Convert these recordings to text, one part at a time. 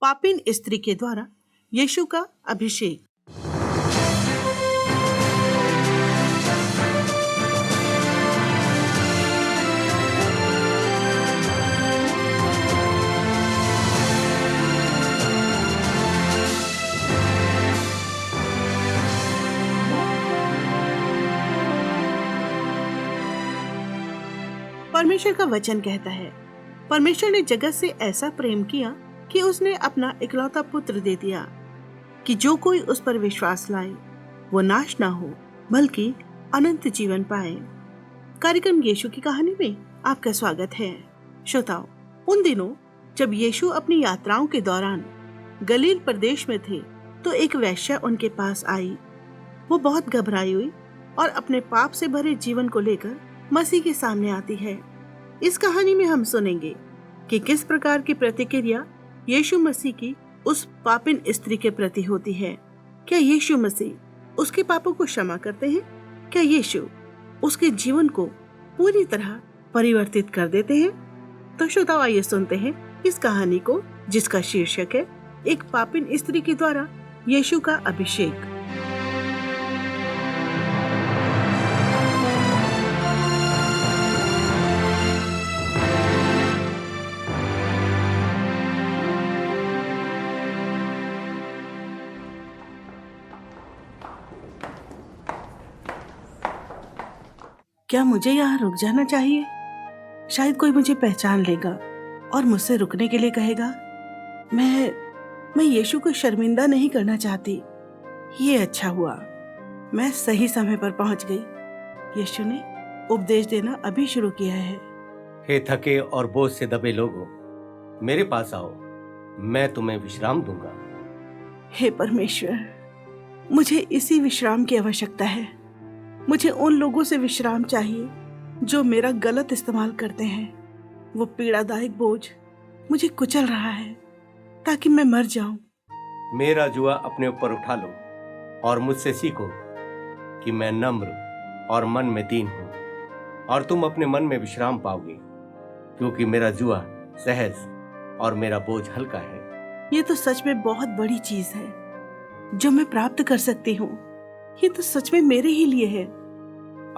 पापिन स्त्री के द्वारा यीशु का अभिषेक। परमेश्वर का वचन कहता है, परमेश्वर ने जगत से ऐसा प्रेम किया कि उसने अपना इकलौता पुत्र दे दिया कि जो कोई उस पर विश्वास लाए वो नाश ना हो बल्कि अनंत जीवन पाए। कार्यक्रम यीशु की कहानी में आपका स्वागत है। श्रोताओ, उन दिनों जब यीशु अपनी यात्राओं के दौरान गलील प्रदेश में थे तो एक वेश्या उनके पास आई। वो बहुत घबराई हुई और अपने पाप से भरे जीवन को लेकर मसीह के सामने आती है। इस कहानी में हम सुनेंगे कि किस प्रकार की प्रतिक्रिया यीशु मसीह की उस पापिन स्त्री के प्रति होती है। क्या यीशु मसीह उसके पापों को क्षमा करते हैं? क्या यीशु उसके जीवन को पूरी तरह परिवर्तित कर देते हैं? तो श्रोताओ, आइए सुनते हैं इस कहानी को जिसका शीर्षक है एक पापिन स्त्री के द्वारा यीशु का अभिषेक। क्या मुझे यहाँ रुक जाना चाहिए? शायद कोई मुझे पहचान लेगा और मुझसे रुकने के लिए कहेगा। मैं यीशु को शर्मिंदा नहीं करना चाहती। ये अच्छा हुआ, मैं सही समय पर पहुंच गई। यीशु ने उपदेश देना अभी शुरू किया है। हे थके और बोझ से दबे लोगों, मेरे पास आओ, मैं तुम्हें विश्राम दूंगा। हे परमेश्वर, मुझे इसी विश्राम की आवश्यकता है। मुझे उन लोगों से विश्राम चाहिए जो मेरा गलत इस्तेमाल करते हैं। वो पीड़ादायक बोझ मुझे कुचल रहा है ताकि मैं मर जाऊं। मेरा जुआ अपने ऊपर उठा लो और मुझसे सीखो कि मैं नम्र और मन में दीन हूं, और तुम अपने मन में विश्राम पाओगे, क्योंकि मेरा जुआ सहज और मेरा बोझ हल्का है। ये तो सच में बहुत बड़ी चीज है जो मैं प्राप्त कर सकती हूँ। ये तो सच में मेरे ही लिए है।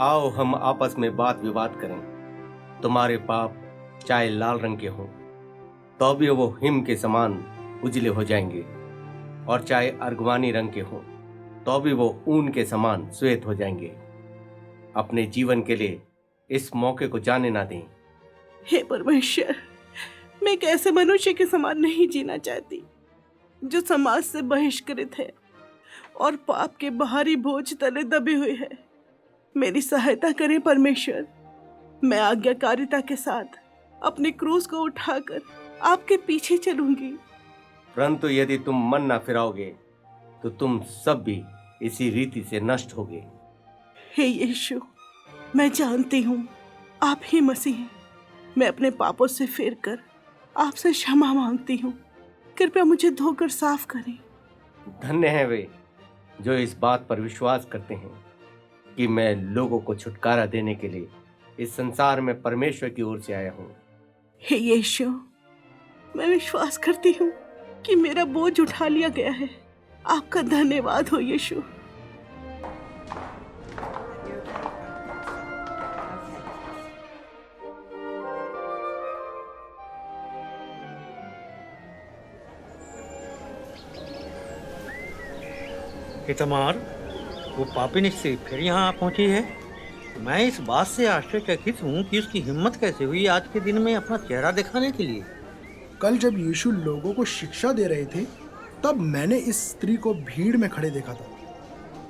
आओ हम आपस में बात विवाद करें। तुम्हारे पाप चाहे लाल रंग के हों तो भी वो हिम के समान उजले हो जाएंगे, और चाहे अर्गवानी रंग के हों तो भी वो ऊन के समान श्वेत हो जाएंगे। अपने जीवन के लिए इस मौके को जाने ना दें। हे परमेश्वर, मैं कैसे मनुष्य के समान नहीं जीना चाहती जो समाज से बहिष्कृत है और पाप के बाहरी बोझ तले दबे हुए है। मेरी सहायता करें परमेश्वर। मैं आज्ञाकारिता के साथ अपने क्रूस को उठाकर आपके पीछे चलूंगी। परंतु यदि तुम मन ना फिराओगे तो तुम सब भी इसी रीति से नष्ट होगे। हे यीशु, मैं जानती हूँ आप ही मसीह हैं। मैं अपने पापों से फिर कर आपसे क्षमा मांगती हूँ। कृपया मुझे धोकर साफ करें। धन्य है वे जो इस बात पर विश्वास करते हैं कि मैं लोगों को छुटकारा देने के लिए इस संसार में परमेश्वर की ओर से आया हूँ। हे यीशु, मैं विश्वास करती हूँ कि मेरा बोझ उठा लिया गया है। आपका धन्यवाद हो यीशु। इतमार, वो पापिन स्त्री फिर यहाँ पहुंची है। मैं इस बात से आश्चर्यचकित हूँ कि उसकी हिम्मत कैसे हुई आज के दिन में अपना चेहरा दिखाने के लिए। कल जब यीशु लोगों को शिक्षा दे रहे थे तब मैंने इस स्त्री को भीड़ में खड़े देखा था।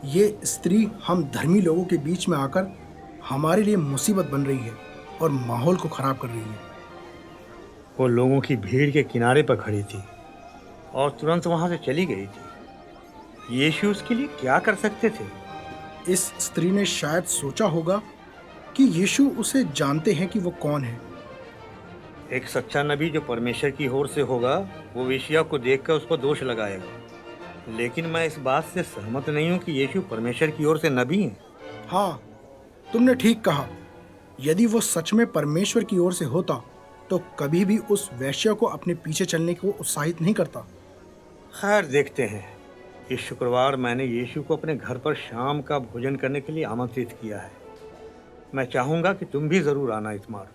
ये स्त्री हम धर्मी लोगों के बीच में आकर हमारे लिए मुसीबत बन रही है और माहौल को खराब कर रही है। वो लोगों की भीड़ के किनारे पर खड़ी थी और तुरंत वहाँ से चली गई थी। यीशु उसके लिए क्या कर सकते थे? इस स्त्री ने शायद सोचा होगा कि यीशु उसे जानते हैं कि वो कौन है। एक सच्चा नबी जो परमेश्वर की ओर से होगा वो वेश्या को देखकर उसको दोष लगाएगा। लेकिन मैं इस बात से सहमत नहीं हूँ कि यीशु परमेश्वर की ओर से नबी हैं। हाँ, तुमने ठीक कहा। यदि वो सच में परमेश्वर की ओर से होता तो कभी भी उस वेश्या को अपने पीछे चलने को उत्साहित नहीं करता। खैर देखते हैं। इस शुक्रवार मैंने यीशु को अपने घर पर शाम का भोजन करने के लिए आमंत्रित किया है। मैं चाहूँगा कि तुम भी ज़रूर आना इतमार।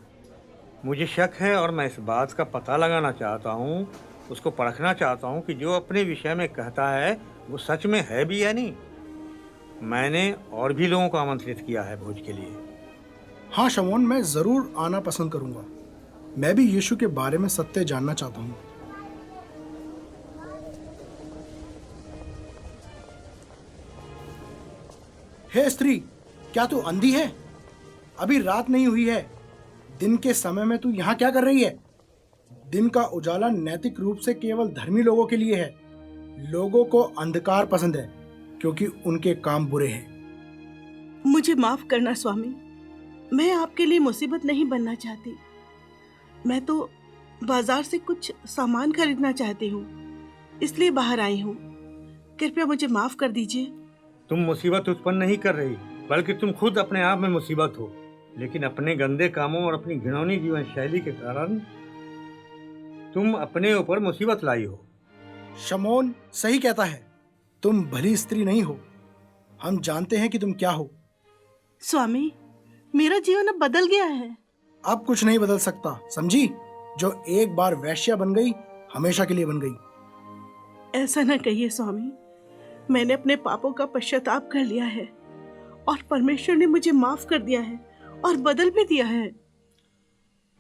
मुझे शक है और मैं इस बात का पता लगाना चाहता हूँ, उसको परखना चाहता हूँ कि जो अपने विषय में कहता है वो सच में है भी या नहीं। मैंने और भी लोगों को आमंत्रित किया है भोज के लिए। हाँ शमौन, मैं ज़रूर आना पसंद करूँगा। मैं भी यीशु के बारे में सत्य जानना चाहता हूँ। हे स्त्री, क्या तू अंधी है? अभी रात नहीं हुई है। दिन के समय में तू यहाँ क्या कर रही है? दिन का उजाला नैतिक रूप से केवल धर्मी लोगों के लिए है। लोगों को अंधकार पसंद है क्योंकि उनके काम बुरे हैं। मुझे माफ करना स्वामी, मैं आपके लिए मुसीबत नहीं बनना चाहती। मैं तो बाजार से कुछ सामान खरीदना चाहती हूँ, इसलिए बाहर आई हूँ। कृपया मुझे माफ कर दीजिए। तुम मुसीबत उत्पन्न नहीं कर रही, बल्कि तुम खुद अपने आप में मुसीबत हो। लेकिन अपने गंदे कामों और अपनी घिनौनी जीवन शैली के कारण तुम अपने ऊपर मुसीबत लाई हो। शमौन सही कहता है, तुम भली स्त्री नहीं हो। हम जानते हैं कि तुम क्या हो। स्वामी, मेरा जीवन अब बदल गया है। अब कुछ नहीं बदल सकता, समझी? जो एक बार वैश्या बन गई, हमेशा के लिए बन गई। ऐसा न कहिए स्वामी, मैंने अपने पापों का पश्चाताप कर लिया है और परमेश्वर ने मुझे माफ कर दिया है और बदल भी दिया है।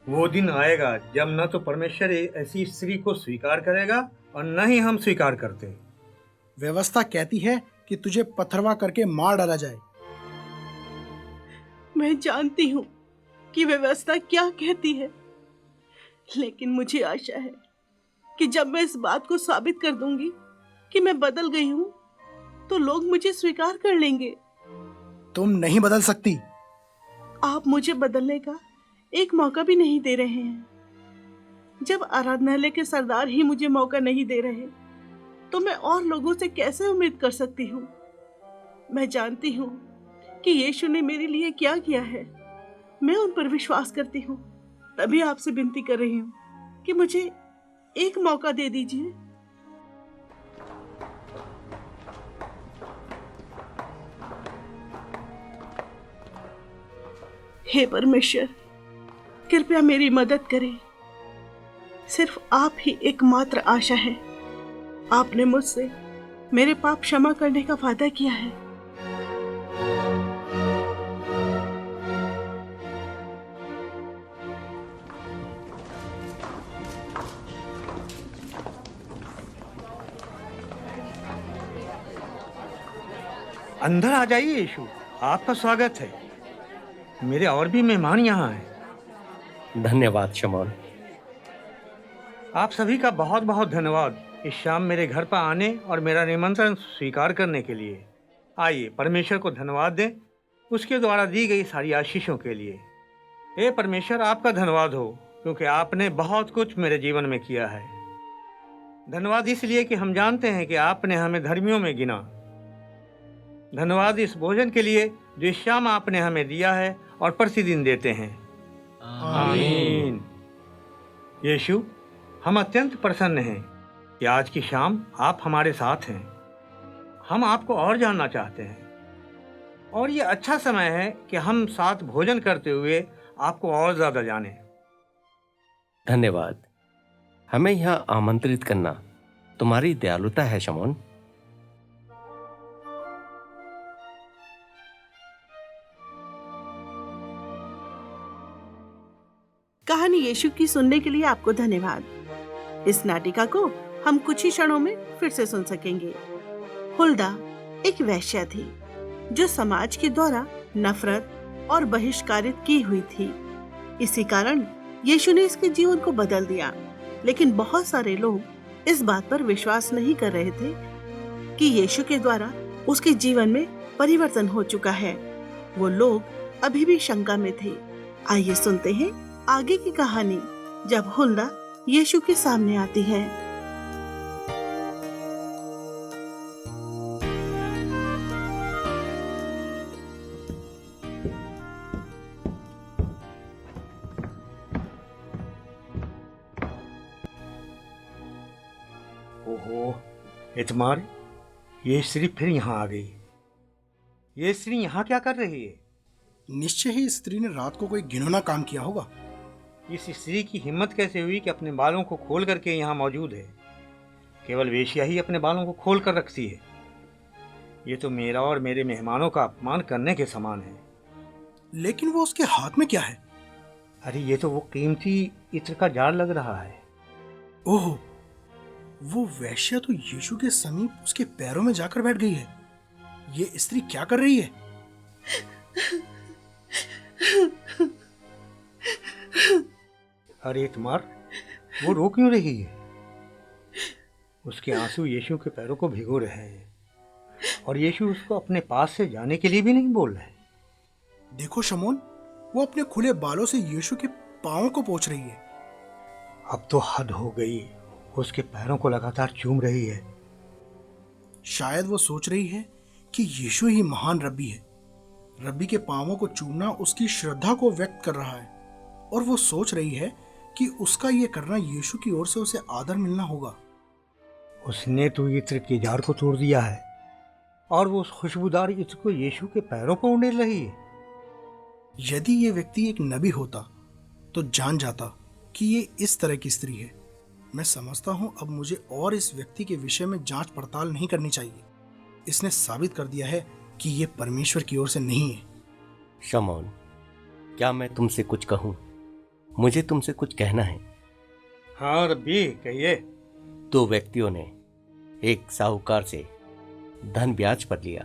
वो दिन आएगा जब न तो परमेश्वर ऐसी स्त्री को स्वीकार करेगा और न ही हम स्वीकार करते। व्यवस्था कहती है कि तुझे पथरवा करके मार डाला जाए। मैं जानती हूँ कि व्यवस्था क्या कहती है, लेकिन मुझे आशा है कि जब मैं इस बात को साबित कर दूंगी कि मैं बदल गई हूँ, तो लोग मुझे स्वीकार कर लेंगे। तुम नहीं बदल सकती। आप मुझे बदलने का एक मौका भी नहीं दे रहे हैं। जब आराधनालय के सरदार ही मुझे मौका नहीं दे रहे, तो मैं और लोगों से कैसे उम्मीद कर सकती हूँ? मैं जानती हूँ कि यीशु ने मेरे लिए क्या किया है। मैं उन पर विश्वास करती हूँ, तभी आपसे विनती कर रही हूँ कि मुझे एक मौका दे दीजिए। हे परमेश्वर, कृपया मेरी मदद करें। सिर्फ आप ही एकमात्र आशा है। आपने मुझसे मेरे पाप क्षमा करने का वादा किया है। अंदर आ जाइए यीशु, आपका स्वागत है। मेरे और भी मेहमान यहाँ हैं। धन्यवाद शमौन। आप सभी का बहुत बहुत धन्यवाद इस शाम मेरे घर पर आने और मेरा निमंत्रण स्वीकार करने के लिए। आइए परमेश्वर को धन्यवाद दें उसके द्वारा दी गई सारी आशीषों के लिए। हे परमेश्वर, आपका धन्यवाद हो क्योंकि आपने बहुत कुछ मेरे जीवन में किया है। धन्यवाद इसलिए कि हम जानते हैं कि आपने हमें धर्मियों में गिना। धन्यवाद इस भोजन के लिए जो इस शाम आपने हमें दिया है और प्रतिदिन देते हैं। आमीन। यीशु, हम अत्यंत प्रसन्न हैं कि आज की शाम आप हमारे साथ हैं। हम आपको और जानना चाहते हैं और ये अच्छा समय है कि हम साथ भोजन करते हुए आपको और ज़्यादा जानें। धन्यवाद। हमें यहाँ आमंत्रित करना तुम्हारी दयालुता है शमौन। कहानी यीशु की सुनने के लिए आपको धन्यवाद। इस नाटिका को हम कुछ ही क्षणों में फिर से सुन सकेंगे। हुल्दा एक वेश्या थी जो समाज के द्वारा नफरत और बहिष्कारित की हुई थी। इसी कारण यीशु ने इसके जीवन को बदल दिया। लेकिन बहुत सारे लोग इस बात पर विश्वास नहीं कर रहे थे कि यीशु के द्वारा उसके जीवन में परिवर्तन हो चुका है। वो लोग अभी भी शंका में थे। आइए सुनते हैं आगे की कहानी जब हुल्दा यीशु के सामने आती है। ओहो, इतमार, ये स्त्री फिर यहाँ आ गई। ये स्त्री यहाँ क्या कर रही है? निश्चय ही इस स्त्री ने रात को कोई घिनौना काम किया होगा। इस स्त्री की हिम्मत कैसे हुई कि अपने बालों को खोल करके यहाँ मौजूद है? केवल वेश्या ही अपने बालों को खोल कर रखती है। ये तो मेरा और मेरे मेहमानों का अपमान करने के समान है। लेकिन वो उसके हाथ में क्या है? अरे ये तो वो कीमती इत्र का जार लग रहा है। ओह, वो वैश्या तो यीशु के समीप उसके पैरों में जाकर बैठ गई है। ये स्त्री क्या कर रही है? अरे इतमार, वो रो क्यों रही है? उसके आंसू यीशु के पैरों को भिगो रहे हैं और यीशु उसको अपने पास से जाने के लिए भी नहीं बोल रहे। देखो शमौन, वो अपने खुले बालों से यीशु के पांवों को पोंछ रही है। अब तो हद हो गई, उसके पैरों को लगातार चूम रही है। शायद वो सोच रही है कि यीशु ही महान रब्बी है। रब्बी के पांवों को चूमना उसकी श्रद्धा को व्यक्त कर रहा है और वो सोच रही है कि उसका ये करना यीशु की ओर से उसे आदर मिलना होगा। उसने तो इत्र के जार को तोड़ दिया है और वो उस खुशबूदार इत्र को यीशु के पैरों पर उंडेल रही है। यदि ये व्यक्ति एक नबी होता तो जान जाता कि ये इस तरह की स्त्री है। मैं समझता हूँ अब मुझे और इस व्यक्ति के विषय में जांच पड़ताल नहीं करनी चाहिए। इसने साबित कर दिया है कि ये परमेश्वर की ओर से नहीं है। शमौन, क्या मैं तुमसे कुछ कहूँ? मुझे तुमसे कुछ कहना है। हाँ रब्बी, कहिए। दो व्यक्तियों ने एक साहूकार से धन ब्याज पर लिया।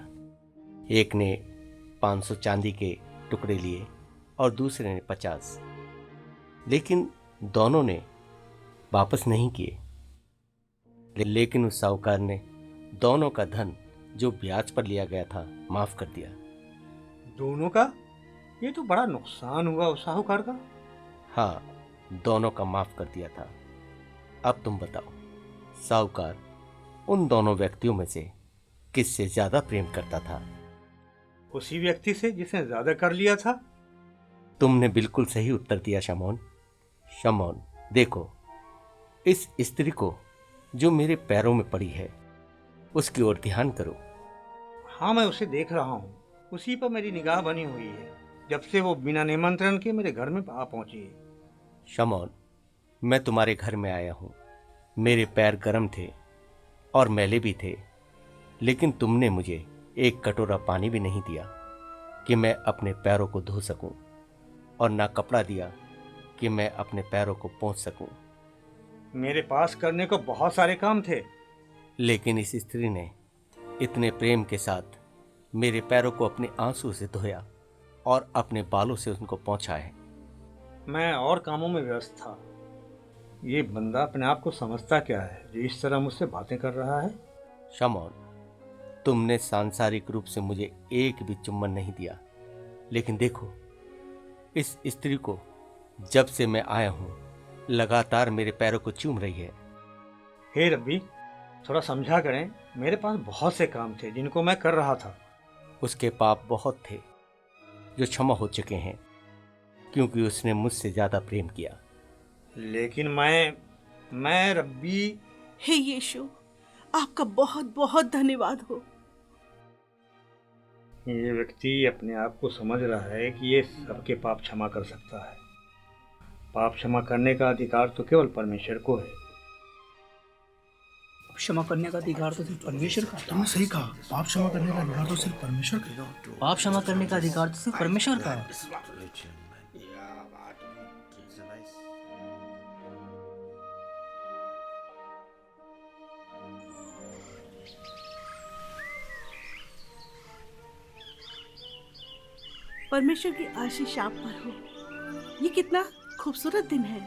एक ने 500 चांदी के टुकड़े लिए और दूसरे ने 50। लेकिन दोनों ने वापस नहीं किए। लेकिन उस साहूकार ने दोनों का धन जो ब्याज पर लिया गया था माफ कर दिया। दोनों का? ये तो बड़ा नुकसान हुआ उस साहूकार का। हाँ, दोनों का माफ कर दिया था। अब तुम बताओ, साहूकार उन दोनों व्यक्तियों में से किससे ज्यादा प्रेम करता था? उसी व्यक्ति से जिसने ज्यादा कर लिया था। तुमने बिल्कुल सही उत्तर दिया शमौन। शमौन, देखो, इस स्त्री को जो मेरे पैरों में पड़ी है उसकी ओर ध्यान करो। हाँ, मैं उसे देख रहा हूँ। उसी पर मेरी निगाह बनी हुई है जब से वो बिना निमंत्रण के मेरे घर में आ पहुंची है। शमौन, मैं तुम्हारे घर में आया हूँ। मेरे पैर गर्म थे और मैले भी थे, लेकिन तुमने मुझे एक कटोरा पानी भी नहीं दिया कि मैं अपने पैरों को धो सकूं, और ना कपड़ा दिया कि मैं अपने पैरों को पोंछ सकूं। मेरे पास करने को बहुत सारे काम थे। लेकिन इस स्त्री ने इतने प्रेम के साथ मेरे पैरों को अपने आंसू से धोया और अपने बालों से उनको पोंछा है। मैं और कामों में व्यस्त था। ये बंदा अपने आप को समझता क्या है जो इस तरह मुझसे बातें कर रहा है? शमौन, तुमने सांसारिक रूप से मुझे एक भी चुम्बन नहीं दिया, लेकिन देखो, इस स्त्री को जब से मैं आया हूं लगातार मेरे पैरों को चूम रही है। हे रब्बी, थोड़ा समझा करें। मेरे पास बहुत से काम थे जिनको मैं कर रहा था। उसके पाप बहुत थे जो क्षमा हो चुके हैं, क्योंकि उसने मुझसे ज्यादा प्रेम किया। लेकिन मैं रब्बी। हे यीशु, आपका बहुत बहुत धन्यवाद हो। ये व्यक्ति अपने आप को समझ रहा है कि ये सबके पाप क्षमा कर सकता है। पाप क्षमा करने का अधिकार तो केवल परमेश्वर को है। क्षमा करने का अधिकार तो सिर्फ परमेश्वर का है। तुमने सही कहा, पाप क्षमा करने का अधिकार तो सिर्फ परमेश्वर का है। पाप क्षमा करने का अधिकार तो सिर्फ परमेश्वर का है। परमेश्वर की आशीष आप पर हो। ये कितना खूबसूरत दिन है।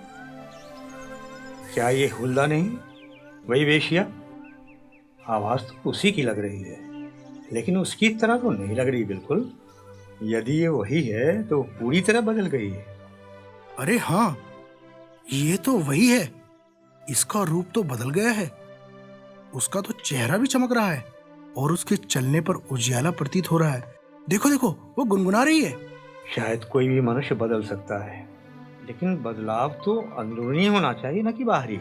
क्या ये हुल्दा नहीं, वही वेश्या? आवाज तो उसी की लग रही है, लेकिन उसकी तरह तो नहीं लग रही बिल्कुल। यदि ये वही है तो पूरी तरह बदल गई है। अरे हाँ, ये तो वही है। इसका रूप तो बदल गया है। उसका तो चेहरा भी चमक रहा है और उसके चलने पर उजियाला प्रतीत हो रहा है। देखो देखो, वो गुनगुना रही है। शायद कोई भी मनुष्य बदल सकता है, लेकिन बदलाव तो अंदरूनी होना चाहिए, न कि बाहरी।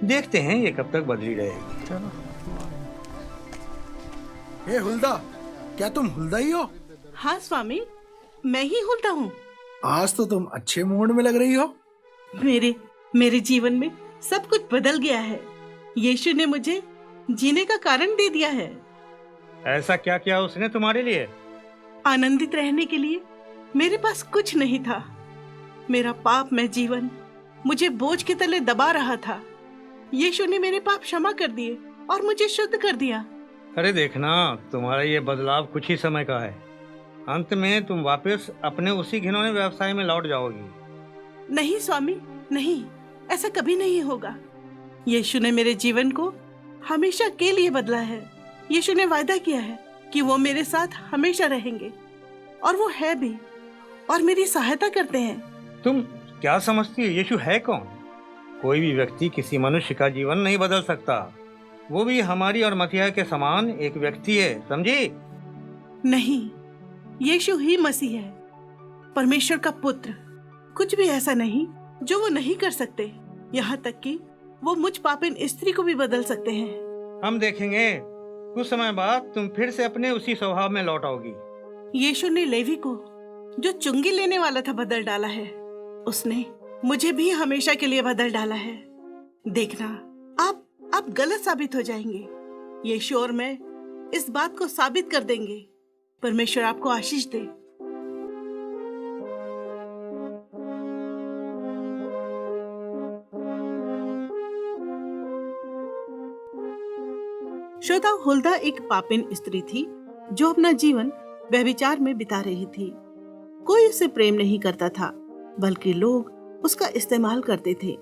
देखते हैं ये कब तक बदली रहेगी। चलो। हे हुल्दा, क्या तुम हुल्दा ही हो? हाँ स्वामी, मैं ही हुल्दा हूँ। आज तो तुम अच्छे मूड में लग रही हो। मेरे जीवन में सब कुछ बदल गया है। यीशु ने मुझे जीने का कारण दे दिया है। ऐसा क्या किया उसने तुम्हारे लिए? आनंदित रहने के लिए मेरे पास कुछ नहीं था। मेरा पाप में जीवन मुझे बोझ के तले दबा रहा था। यीशु ने मेरे पाप क्षमा कर दिए और मुझे शुद्ध कर दिया। अरे देखना, तुम्हारा ये बदलाव कुछ ही समय का है। अंत में तुम वापस अपने उसी घिनौने व्यवसाय में लौट जाओगी। नहीं स्वामी, नहीं, ऐसा कभी नहीं होगा। यीशु ने मेरे जीवन को हमेशा के लिए बदला है। यीशु ने वायदा किया है कि वो मेरे साथ हमेशा रहेंगे, और वो है भी, और मेरी सहायता करते हैं। तुम क्या समझती हो यीशु है कौन? कोई भी व्यक्ति किसी मनुष्य का जीवन नहीं बदल सकता, वो भी हमारी और मसीहा के समान एक व्यक्ति है, समझी? नहीं, यीशु ही मसीह है, परमेश्वर का पुत्र। कुछ भी ऐसा नहीं जो वो नहीं कर सकते। यहाँ तक कि वो मुझ पापिन स्त्री को भी बदल सकते हैं। हम देखेंगे, कुछ समय बाद तुम फिर से अपने उसी स्वभाव में लौट आओगी। यीशु ने लेवी को, जो चुंगी लेने वाला था, बदल डाला है। उसने मुझे भी हमेशा के लिए बदल डाला है। देखना, आप गलत साबित हो जाएंगे। यीशु और मैं इस बात को साबित कर देंगे। परमेश्वर आपको आशीष दे। श्रोता, हुल्दा एक पापिन स्त्री थी जो अपना जीवन व्यभिचार में बिता रही थी। कोई उसे प्रेम नहीं करता था, बल्कि लोग उसका इस्तेमाल करते थे।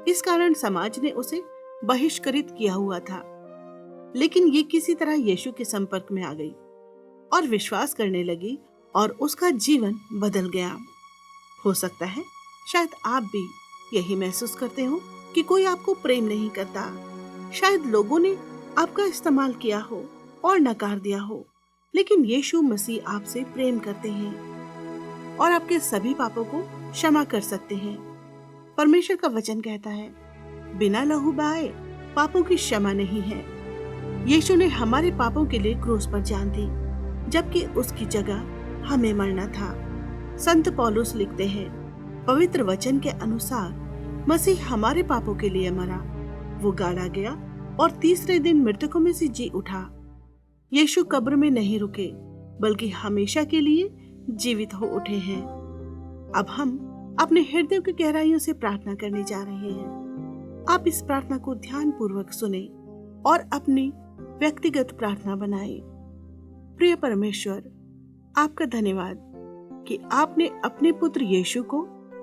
इस कारण समाज ने उसे बहिष्कृत किया हुआ था। लेकिन ये किसी तरह यीशु के संपर्क में आ गई और विश्वास करने लगी, और उसका जीवन बदल गया। हो सकता है शायद आप भी यही महसूस करते हो कि कोई आपको प्रेम नहीं करता। शायद लोगों ने आपका इस्तेमाल किया हो और नकार दिया हो, लेकिन यीशु मसीह आपसे प्रेम करते हैं और आपके सभी पापों को क्षमा कर सकते हैं। परमेश्वर का वचन कहता है, बिना लहू बहाए पापों की क्षमा नहीं है। यीशु ने हमारे पापों के लिए क्रूस पर जान दी, जबकि उसकी जगह हमें मरना था। संत पौलुस लिखते हैं, पवित्र वचन के अनुसार मसीह हमारे पापों के लिए मरा, वो गाड़ा गया और तीसरे दिन मृतकों में से जी उठा। यीशु कब्र में नहीं रुके, बल्कि हमेशा के लिए जीवित हो उठे हैं। अब हम अपने हृदय की गहराइयों से प्रार्थना करने जा रहे हैं। आप इस प्रार्थना को ध्यान पूर्वक सुने और अपनी व्यक्तिगत प्रार्थना बनाएं। प्रिय परमेश्वर, आपका धन्यवाद कि आपने अपने पुत्र यीशु को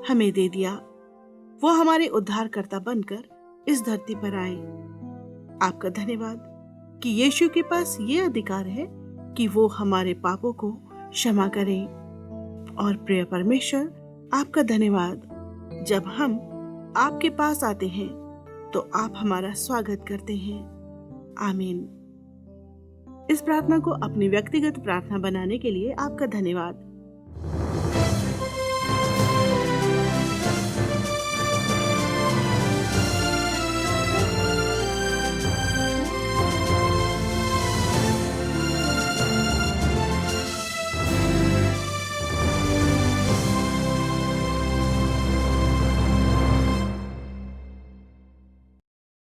हमें दे दिया। वो हमारे उद्धारकर्ता बनकर इस धरती पर आए। आपका धन्यवाद कि यीशु के पास ये अधिकार है कि वो हमारे पापों को क्षमा करें। और प्रिय परमेश्वर, आपका धन्यवाद, जब हम आपके पास आते हैं तो आप हमारा स्वागत करते हैं। आमीन। इस प्रार्थना को अपनी व्यक्तिगत प्रार्थना बनाने के लिए आपका धन्यवाद।